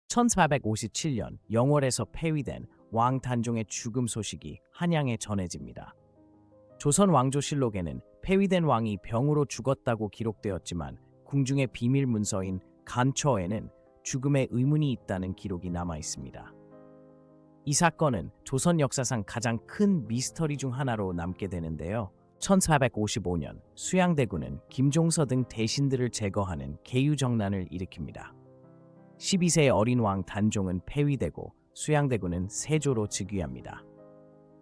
1457년 영월에서 폐위된 왕 단종의 죽음 소식이 한양에 전해집니다. 조선 왕조실록에는 폐위된 왕이 병으로 죽었다고 기록되었지만 궁중의 비밀 문서인 간처에는 죽음의 의문이 있다는 기록이 남아 있습니다. 이 사건은 조선 역사상 가장 큰 미스터리 중 하나로 남게 되는데요. 1455년 수양대군은 김종서 등 대신들을 제거하는 계유정난을 일으킵니다. 12세의 어린 왕 단종은 폐위되고 수양대군은 세조로 즉위합니다.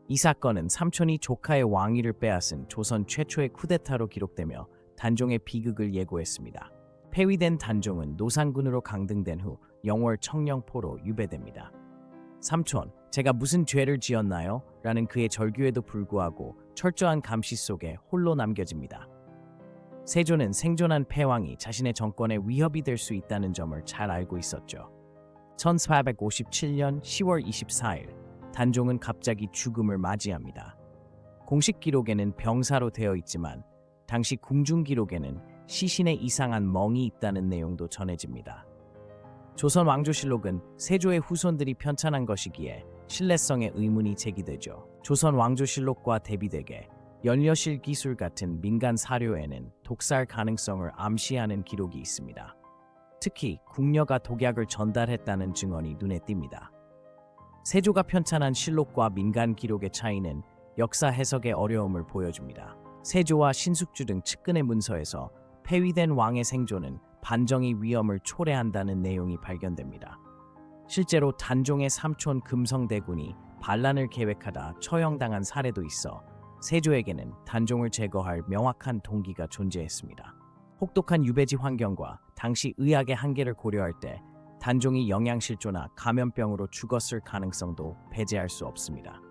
이 사건은 삼촌이 조카의 왕위를 빼앗은 조선 최초의 쿠데타로 기록되며 단종의 비극을 예고했습니다. 폐위된 단종은 노상군으로 강등된 후 영월 청령포로 유배됩니다. 삼촌, 제가 무슨 죄를 지었나요? 라는 그의 절규에도 불구하고 철저한 감시 속에 홀로 남겨집니다. 세조는 생존한 패왕이 자신의 정권에 위협이 될 수 있다는 점을 잘 알고 있었죠. 1457년 10월 24일, 단종은 갑자기 죽음을 맞이합니다. 공식 기록에는 병사로 되어 있지만 당시 궁중 기록에는 시신에 이상한 멍이 있다는 내용도 전해집니다. 조선 왕조실록은 세조의 후손들이 편찬한 것이기에 신뢰성에 의문이 제기되죠. 조선 왕조실록과 대비되게 연려실 기술 같은 민간 사료에는 독살 가능성을 암시하는 기록이 있습니다. 특히 궁녀가 독약을 전달했다는 증언이 눈에 띕니다. 세조가 편찬한 실록과 민간 기록의 차이는 역사 해석의 어려움을 보여줍니다. 세조와 신숙주 등 측근의 문서에서 폐위된 왕의 생존은 반정의 위험을 초래한다는 내용이 발견됩니다. 실제로 단종의 삼촌 금성대군이 반란을 계획하다 처형당한 사례도 있어 세조에게는 단종을 제거할 명확한 동기가 존재했습니다. 혹독한 유배지 환경과 당시 의학의 한계를 고려할 때 단종이 영양실조나 감염병으로 죽었을 가능성도 배제할 수 없습니다.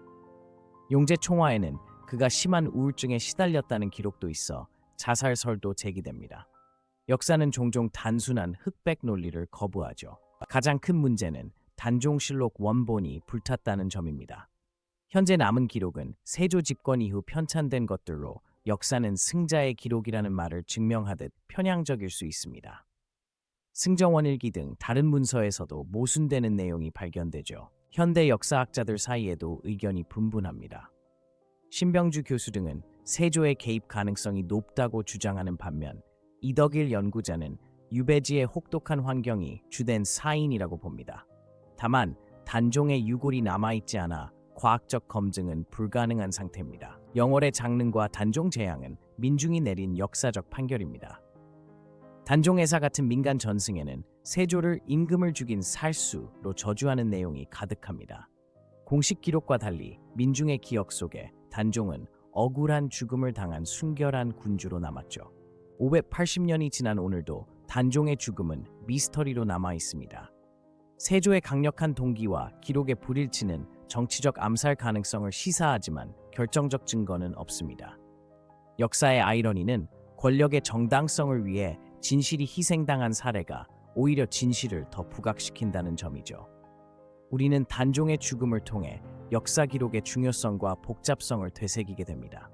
용제총화에는 그가 심한 우울증에 시달렸다는 기록도 있어 자살설도 제기됩니다. 역사는 종종 단순한 흑백 논리를 거부하죠. 가장 큰 문제는 단종실록 원본이 불탔다는 점입니다. 현재 남은 기록은 세조 집권 이후 편찬된 것들로 역사는 승자의 기록이라는 말을 증명하듯 편향적일 수 있습니다. 승정원일기 등 다른 문서에서도 모순되는 내용이 발견되죠. 현대 역사학자들 사이에도 의견이 분분합니다. 신병주 교수 등은 세조의 개입 가능성이 높다고 주장하는 반면 이덕일 연구자는 유배지의 혹독한 환경이 주된 사인이라고 봅니다. 다만 단종의 유골이 남아있지 않아 과학적 검증은 불가능한 상태입니다. 영월의 장릉과 단종 재앙은 민중이 내린 역사적 판결입니다. 단종애사 같은 민간 전승에는 세조를 임금을 죽인 살수로 저주하는 내용이 가득합니다. 공식 기록과 달리 민중의 기억 속에 단종은 억울한 죽음을 당한 순결한 군주로 남았죠. 580년이 지난 오늘도 단종의 죽음은 미스터리로 남아 있습니다. 세조의 강력한 동기와 기록의 불일치는 정치적 암살 가능성을 시사하지만 결정적 증거는 없습니다. 역사의 아이러니는 권력의 정당성을 위해 진실이 희생당한 사례가 오히려 진실을 더 부각시킨다는 점이죠. 우리는 단종의 죽음을 통해 역사 기록의 중요성과 복잡성을 되새기게 됩니다.